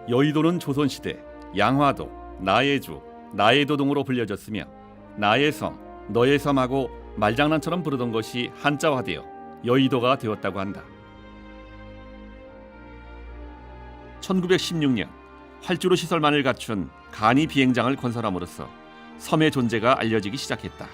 여의도는 조선시대 양화도, 나예주, 나예도 등으로 불려졌으며 나의 섬, 너의 섬하고 말장난처럼 부르던 것이 한자화되어 여의도가 되었다고 한다. 1916년 활주로 시설만을 갖춘 간이 비행장을 건설함으로써 섬의 존재가 알려지기 시작했다.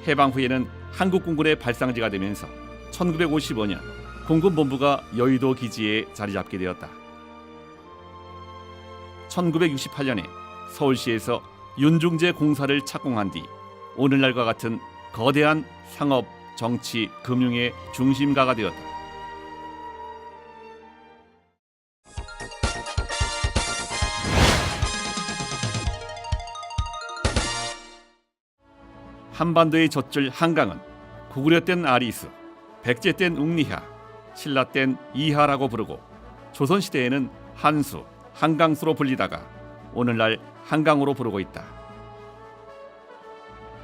해방 후에는 한국공군의 발상지가 되면서 1955년 공군본부가 여의도 기지에 자리 잡게 되었다. 1968년에 서울시에서 윤중제 공사를 착공한 뒤 오늘날과 같은 거대한 상업, 정치, 금융의 중심가가 되었다. 한반도의 젖줄 한강은 고구려 땐 아리수, 백제 땐 웅리하, 신라 땐 이하라고 부르고 조선시대에는 한수, 한강수로 불리다가 오늘날 한강으로 부르고 있다.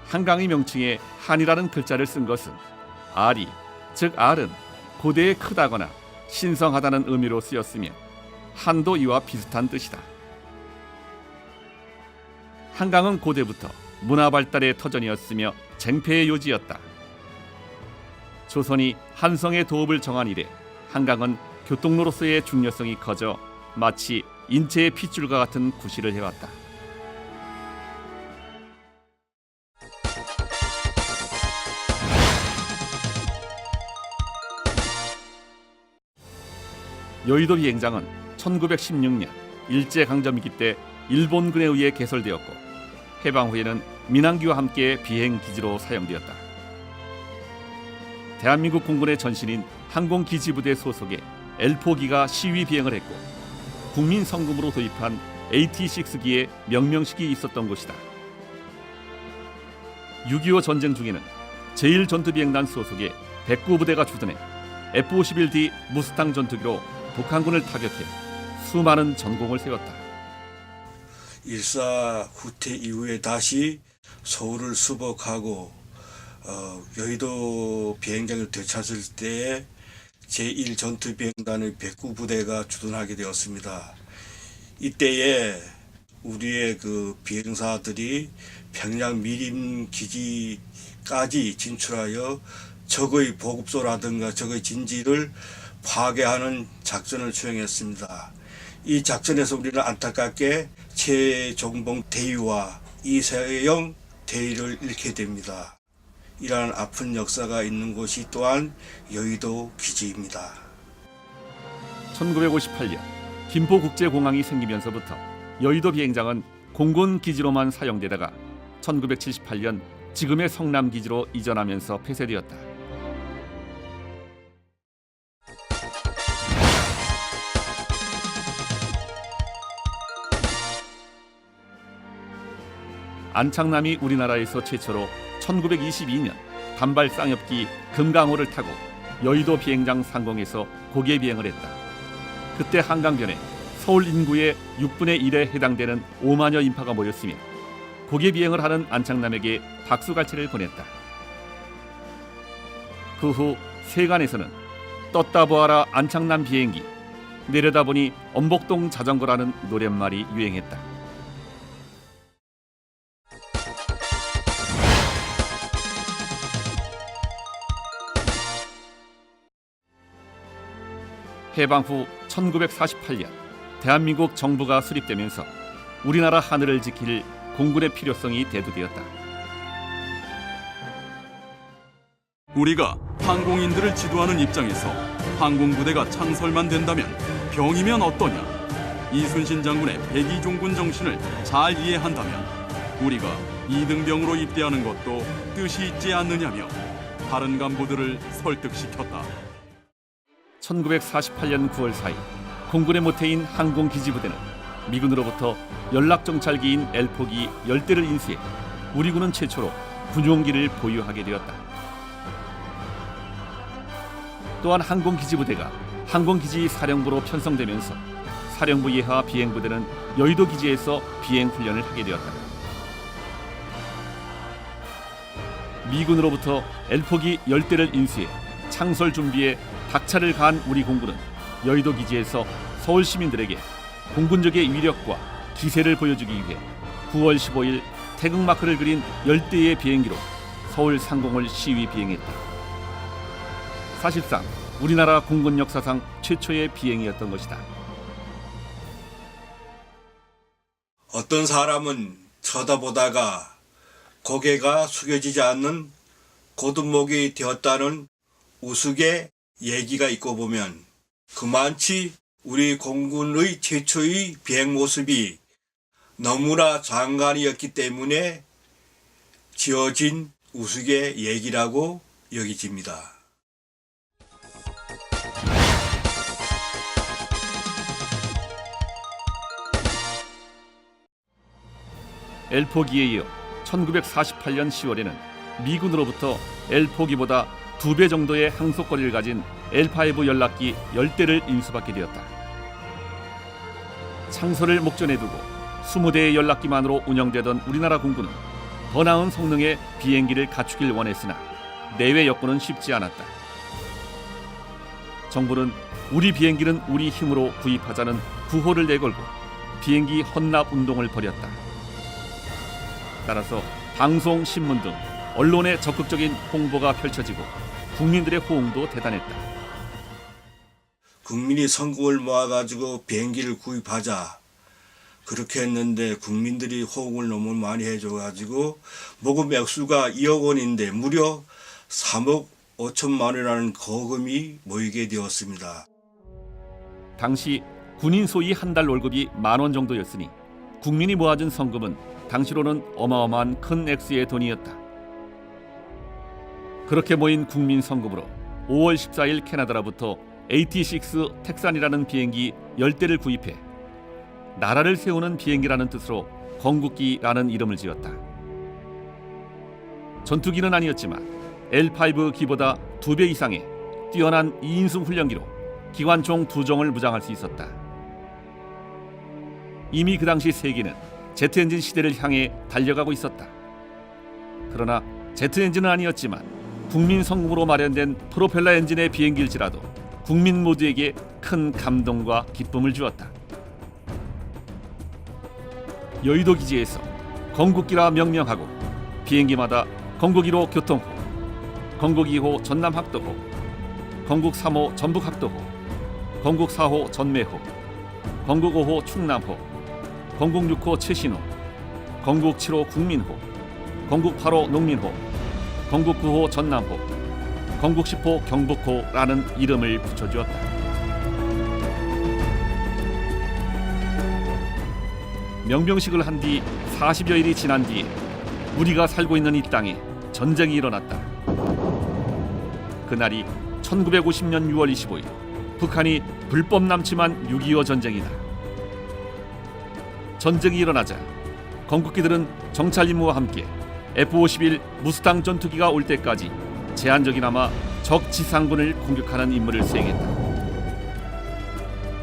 한강의 명칭에 한이라는 글자를 쓴 것은 아리, 즉 알은 고대에 크다거나 신성하다는 의미로 쓰였으며 한도 이와 비슷한 뜻이다. 한강은 고대부터 문화 발달의 터전이었으며 쟁패의 요지였다. 조선이 한성의 도읍을 정한 이래 한강은 교통로로서의 중요성이 커져 마치 인체의 핏줄과 같은 구실을 해왔다. 여의도 비행장은 1916년 일제강점기 때 일본군에 의해 개설되었고 해방 후에는 민항기와 함께 비행기지로 사용되었다. 대한민국 공군의 전신인 항공기지부대 소속의 L4기가 시위 비행을 했고 국민 성금으로 도입한 AT-6기의 명명식이 있었던 곳이다. 6.25 전쟁 중에는 제1전투비행단 소속의 백구부대가 주둔해 F-51D 무스탕 전투기로 북한군을 타격해 수많은 전공을 세웠다. 일사 후퇴 이후에 다시 서울을 수복하고 여의도 비행장을 되찾을 때에 제1전투비행단의 백구부대가 주둔하게 되었습니다. 이때에 우리의 그 비행사들이 평양 미림 기지까지 진출하여 적의 보급소라든가 적의 진지를 파괴하는 작전을 수행했습니다. 이 작전에서 우리는 안타깝게 최종봉 대위와 이세영 대위를 잃게 됩니다. 이러한 아픈 역사가 있는 곳이 또한 여의도 기지입니다. 1958년 김포국제공항이 생기면서부터 여의도 비행장은 공군 기지로만 사용되다가 1978년 지금의 성남기지로 이전하면서 폐쇄되었다. 안창남이 우리나라에서 최초로 1922년 단발 쌍엽기 금강호를 타고 여의도 비행장 상공에서 고개 비행을 했다. 그때 한강변에 서울 인구의 6분의 1에 해당되는 5만여 인파가 모였으며 고개 비행을 하는 안창남에게 박수갈채를 보냈다. 그 후 세간에서는 떴다 보아라 안창남 비행기, 내려다보니 엄복동 자전거라는 노랫말이 유행했다. 해방 후 1948년 대한민국 정부가 수립되면서 우리나라 하늘을 지킬 공군의 필요성이 대두되었다. 우리가 항공인들을 지도하는 입장에서 항공부대가 창설만 된다면 병이면 어떠냐? 이순신 장군의 백의종군 정신을 잘 이해한다면 우리가 이등병으로 입대하는 것도 뜻이 있지 않느냐며 다른 간부들을 설득시켰다. 1948년 9월 4일 공군의 모태인 항공기지부대는 미군으로부터 연락정찰기인 L4기 10대를 인수해 우리 군은 최초로 군용기를 보유하게 되었다. 또한 항공기지부대가 항공기지 사령부로 편성되면서 사령부 예하 비행부대는 여의도 기지에서 비행훈련을 하게 되었다. 미군으로부터 L4기 10대를 인수해 창설 준비에 박차를 가한 우리 공군은 여의도 기지에서 서울 시민들에게 공군적의 위력과 기세를 보여주기 위해 9월 15일 태극마크를 그린 10대의 비행기로 서울 상공을 시위 비행했다. 사실상 우리나라 공군 역사상 최초의 비행이었던 것이다. 어떤 사람은 쳐다보다가 고개가 숙여지지 않는 고든목이 되었다는 우스개 얘기가 있고 보면 그만치 우리 공군의 최초의 비행 모습이 너무나 장관이었기 때문에 지어진 우스개 얘기라고 여겨집니다. L포기에 이어 1948년 10월에는 미군으로부터 L포기보다 2배 정도의 항속거리를 가진 L5 연락기 10대를 인수받게 되었다. 창설을 목전에 두고 20대의 연락기만으로 운영되던 우리나라 공군은 더 나은 성능의 비행기를 갖추길 원했으나 내외 여건은 쉽지 않았다. 정부는 우리 비행기는 우리 힘으로 구입하자는 구호를 내걸고 비행기 헌납 운동을 벌였다. 따라서 방송, 신문 등 언론의 적극적인 홍보가 펼쳐지고 국민들의 호응도 대단했다. 국민이 성금을 모아가지고 비행기를 구입하자 그렇게 했는데 국민들이 호응을 너무 많이 해줘가지고 모금 액수가 2억 원인데 무려 3억 5천만 원이라는 거금이 모이게 되었습니다. 당시 군인 소위 한 달 월급이 10,000원 정도였으니 국민이 모아준 성금은 당시로는 어마어마한 큰 액수의 돈이었다. 그렇게 모인 국민 성금으로 5월 14일 캐나다로부터 AT-6 텍산이라는 비행기 10대를 구입해 나라를 세우는 비행기라는 뜻으로 건국기라는 이름을 지었다. 전투기는 아니었지만 L5 기보다 2배 이상의 뛰어난 2인승 훈련기로 기관총 2정을 무장할 수 있었다. 이미 그 당시 세계는 제트 엔진 시대를 향해 달려가고 있었다. 그러나 제트 엔진은 아니었지만 국민 성금으로 마련된 프로펠러 엔진의 비행기일지라도 국민 모두에게 큰 감동과 기쁨을 주었다. 여의도 기지에서 건국기라 명명하고 비행기마다 건국 1호 교통호, 건국 2호 전남 학도호, 건국 3호 전북 학도호, 건국 4호 전매호, 건국 5호 충남호, 건국 6호 최신호, 건국 7호 국민호, 건국 8호 농민호, 건국 9호 전남호, 건국 10호 경북호라는 이름을 붙여주었다. 명명식을 한 뒤 40여일이 지난 뒤에 우리가 살고 있는 이 땅에 전쟁이 일어났다. 그날이 1950년 6월 25일 북한이 불법 남침한 6.25 전쟁이다. 전쟁이 일어나자 건국기들은 정찰 임무와 함께 F-51 무스탕 전투기가 올 때까지 제한적이나마 적 지상군을 공격하는 임무를 수행했다.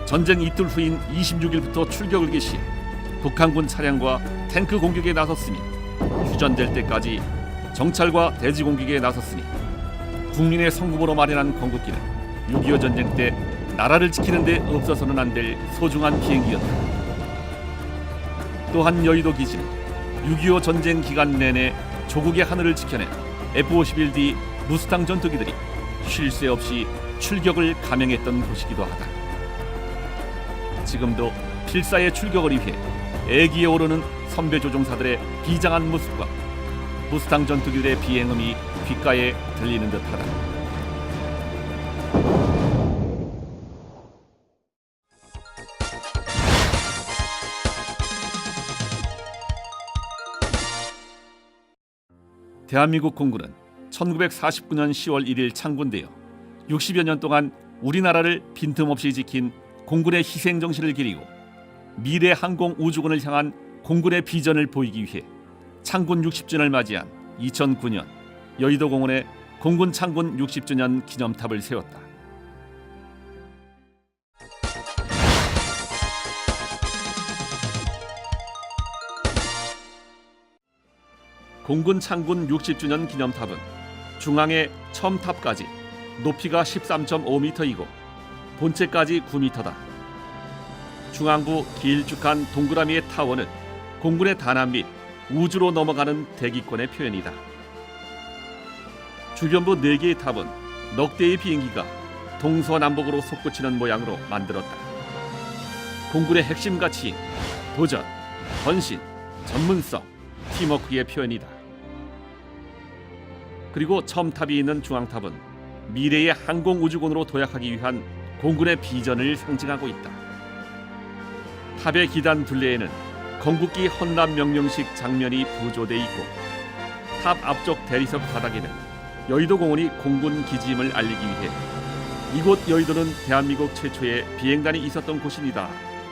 전쟁 이틀 후인 26일부터 출격을 개시해 북한군 차량과 탱크 공격에 나섰으니 휴전될 때까지 정찰과 대지 공격에 나섰으니 국민의 성금으로 마련한 건국기는 6.25 전쟁 때 나라를 지키는 데 없어서는 안 될 소중한 비행기였다. 또한 여의도 기지는 6.25 전쟁 기간 내내 조국의 하늘을 지켜낸 F-51D 무스탕 전투기들이 쉴 새 없이 출격을 감행했던 곳이기도 하다. 지금도 필사의 출격을 위해 애기에 오르는 선배 조종사들의 비장한 모습과 무스탕 전투기들의 비행음이 귓가에 들리는 듯하다. 대한민국 공군은 1949년 10월 1일 창군되어 60여 년 동안 우리나라를 빈틈없이 지킨 공군의 희생정신을 기리고 미래 항공 우주군을 향한 공군의 비전을 보이기 위해 창군 60주년을 맞이한 2009년 여의도 공원에 공군 창군 60주년 기념탑을 세웠다. 공군 창군 60주년 기념탑은 중앙의 첨탑까지 높이가 13.5m이고 본체까지 9m다. 중앙부 길쭉한 동그라미의 타워는 공군의 단합 및 우주로 넘어가는 대기권의 표현이다. 주변부 4개의 탑은 넉 대의 비행기가 동서남북으로 솟구치는 모양으로 만들었다. 공군의 핵심 가치인 도전, 헌신, 전문성, 팀워크의 표현이다. 그리고 첨탑이 있는 중앙탑은 미래의 항공우주군으로 도약하기 위한 공군의 비전을 상징하고 있다. 탑의 기단 둘레에는 건국기 헌납 명령식 장면이 부조돼 있고 탑 앞쪽 대리석 바닥에는 여의도 공원이 공군 기지임을 알리기 위해 이곳 여의도는 대한민국 최초의 비행단이 있었던 곳입니다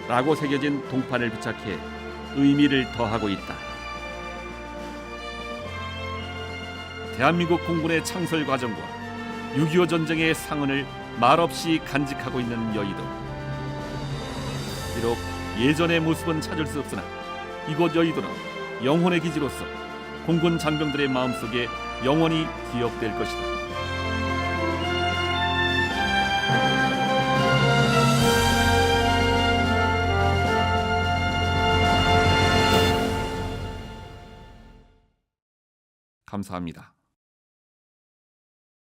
라고 새겨진 동판을 부착해 의미를 더하고 있다. 대한민국 공군의 창설 과정과 6.25 전쟁의 상흔을 말없이 간직하고 있는 여의도. 비록 예전의 모습은 찾을 수 없으나 이곳 여의도는 영혼의 기지로서 공군 장병들의 마음속에 영원히 기억될 것이다. 감사합니다.